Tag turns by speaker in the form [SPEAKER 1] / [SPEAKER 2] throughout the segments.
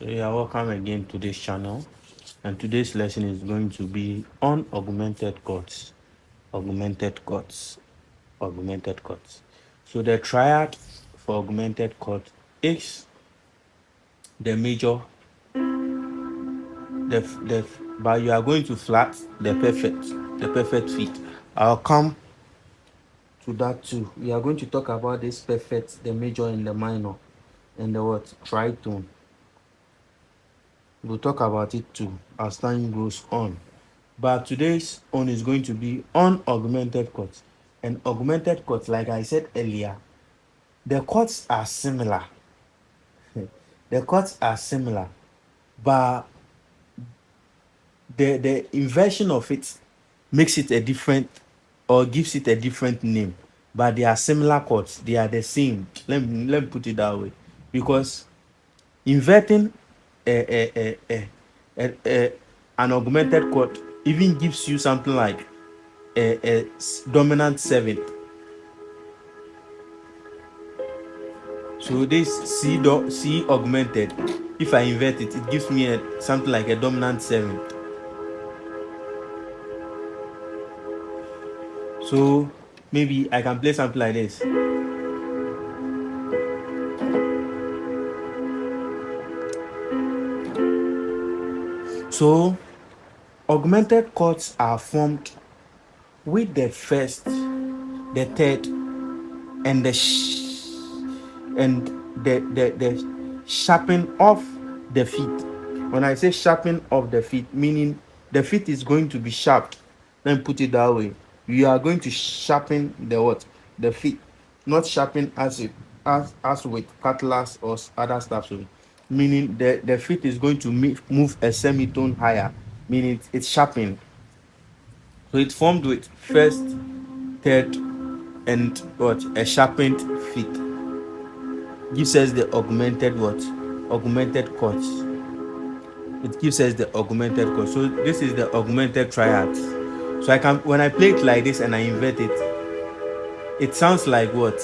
[SPEAKER 1] So yeah, welcome again to this channel, and today's lesson is going to be on augmented chords. Augmented chords. Augmented chords. So the triad for augmented chord is the major, but you are going to flat the perfect fit. I'll come to that too. We are going to talk about this perfect, the major and the minor, and the what tritone. We'll talk about it too as time goes on. But today's on is going to be on augmented chords. And augmented chords, like I said earlier, the chords are similar. The chords are similar, but the inversion of it makes it a different, or gives it a different name. But they are similar chords. They are the same. Let me put it that way, because inverting an augmented chord even gives you something like a dominant seventh. So this C augmented, if I invert it, it gives me something like a dominant seventh. So maybe I can play something like this. So augmented chords are formed with the first, the third, and the sharpen of the feet. When I say sharpen of the feet, meaning the feet is going to be sharp. Let me put it that way. You are going to sharpen the what? The feet, not sharpen as with cutlass or other stuff. So, meaning the feet is going to move a semitone higher, meaning it's sharpened. So it's formed with first, third, and what? A sharpened feet. Gives us the augmented what? Augmented chords. It gives us the augmented chords. So this is the augmented triad. So I can, when I play it like this and I invert it, it sounds like what?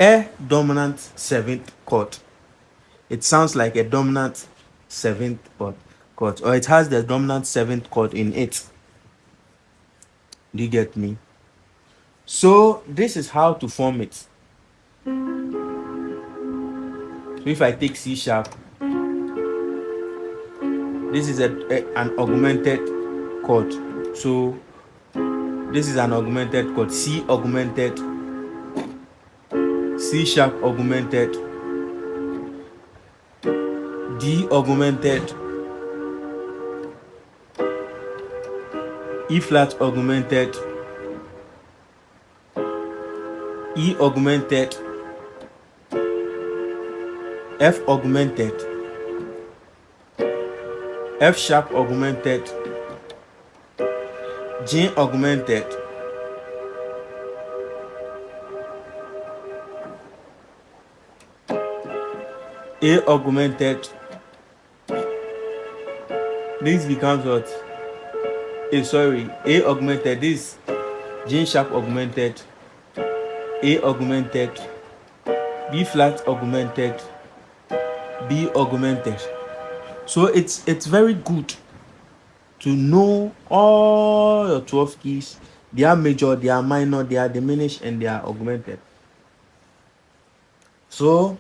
[SPEAKER 1] A dominant seventh chord. It sounds like a dominant seventh chord, or it has the dominant seventh chord in it. Do you get me? So this is how to form it. So if I take C sharp, this is an augmented chord. So this is an augmented chord. C augmented, C sharp augmented, D augmented, E flat augmented, E augmented, F augmented, F sharp augmented, G augmented, A augmented. This becomes what? A augmented. This G sharp augmented, A augmented, B flat augmented, B augmented. So it's very good to know all your 12 keys. They are major, they are minor, they are diminished, and they are augmented. So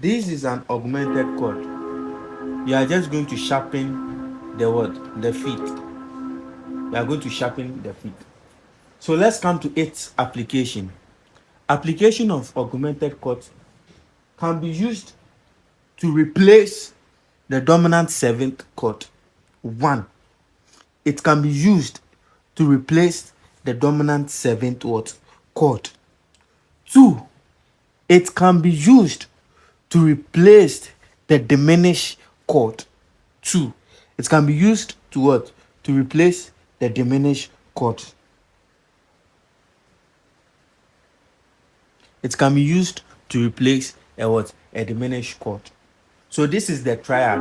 [SPEAKER 1] this is an augmented chord. You are just going to sharpen the word, the feet. You are going to sharpen the feet. So let's come to its application. Application of augmented chords can be used to replace the dominant seventh chord. 1. It can be used to replace the dominant seventh chord. 2. It can be used to replace the diminished chord. 2. It can be used to what? To replace the diminished chord. It can be used to replace a what? A diminished chord. So this is the triad.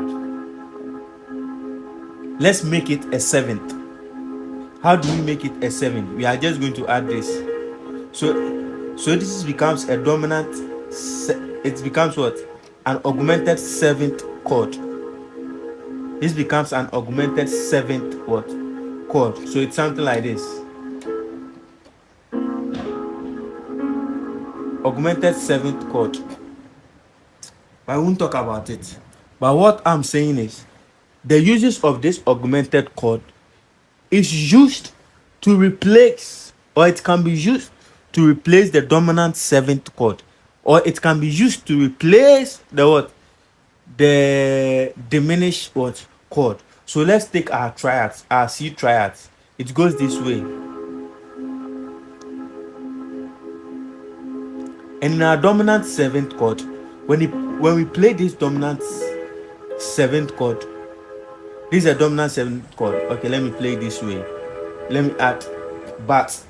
[SPEAKER 1] Let's make it a seventh. How do we make it a seventh? We are just going to add this. So this becomes a dominant. It becomes what? an augmented seventh chord. This becomes an augmented seventh what? Chord. So it's something like this. Augmented seventh chord. But I won't talk about it. But what I'm saying is, the uses of this augmented chord is used to replace, or it can be used to replace the dominant seventh chord, or it can be used to replace the what? The diminished what? Chord. So let's take our triads, our C triads. It goes this way. And in our dominant seventh chord, when we play this dominant seventh chord, this is a dominant seventh chord. Okay, let me play it this way. Let me add, but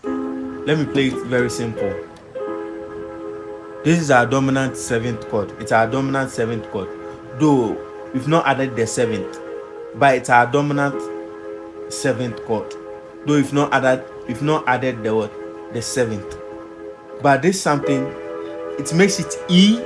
[SPEAKER 1] let me play it very simple. This is our dominant seventh chord. It's our dominant seventh chord. Though we've not added the seventh, but it's our dominant seventh chord. Though we've not added the what? The seventh. But this something, it makes it E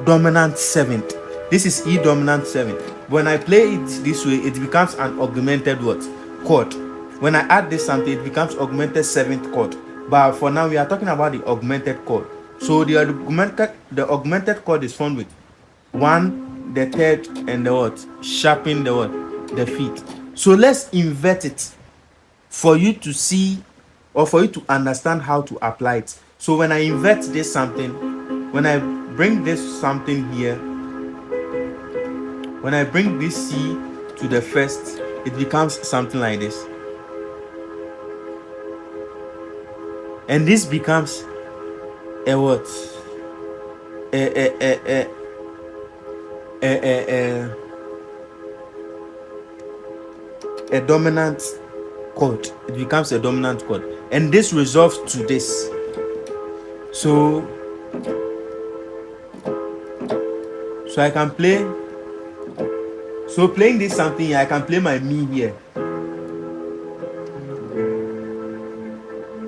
[SPEAKER 1] dominant seventh. This is E dominant seventh. When I play it this way, it becomes an augmented what? Chord. When I add this something, it becomes augmented seventh chord. But for now, we are talking about the augmented chord. So the augmented chord is formed with 1, the third, and the what? Sharpen the what? The fifth. So let's invert it for you to see, or for you to understand how to apply it. So when I invert this something, when I bring this something here, when I bring this C to the first, it becomes something like this. And this becomes a what? A dominant chord. It becomes a dominant chord. And this resolves to this. So I can play. So playing this something here, I can play my Mi here.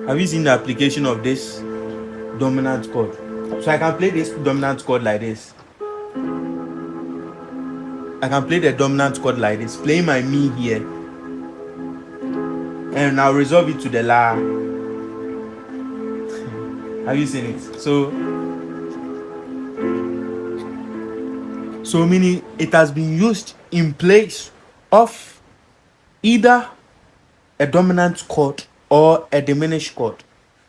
[SPEAKER 1] Have you seen the application of this dominant chord? So I can play this dominant chord like this. I can play the dominant chord like this, playing my Mi here. And I'll resolve it to the La. Have you seen it? So meaning it has been used in place of either a dominant chord or a diminished chord.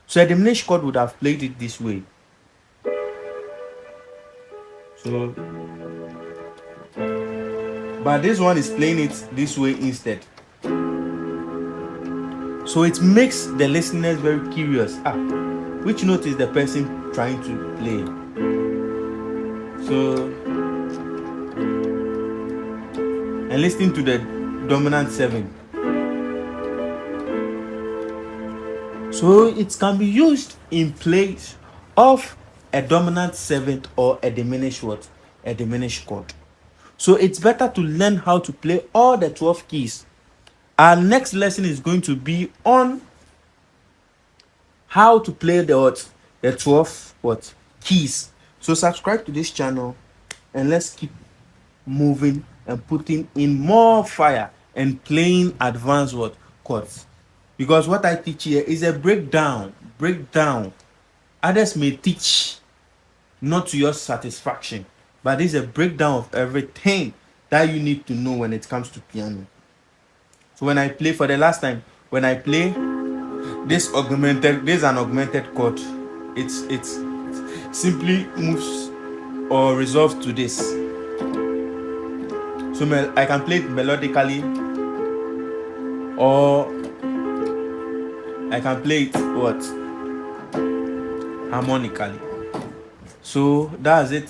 [SPEAKER 1] So a diminished chord would have played it this way. So, but this one is playing it this way instead. So it makes the listeners very curious. Which note is the person trying to play? So, and listening to the dominant 7. So it can be used in place of a dominant 7th or a diminished what? A diminished chord. So it's better to learn how to play all the 12 keys. Our next lesson is going to be on how to play the 12 keys. So subscribe to this channel and let's keep moving and putting in more fire and playing advanced chords. Because what I teach here is a breakdown. Others may teach not to your satisfaction, but this is a breakdown of everything that you need to know when it comes to piano. So when I play for the last time, when I play this is an augmented chord. It's simply moves or resolves to this. So I can play it melodically, or I can play it harmonically. So that's it.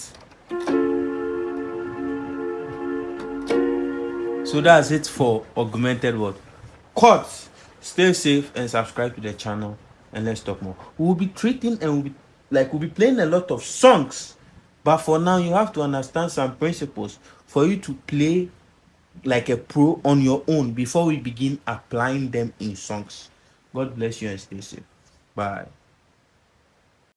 [SPEAKER 1] So that's it for augmented chords. Stay safe and subscribe to the channel, and let's talk more. We'll be treating and we'll be playing a lot of songs, but for now you have to understand some principles for you to play like a pro on your own before we begin applying them in songs. God bless you and stay safe. Bye.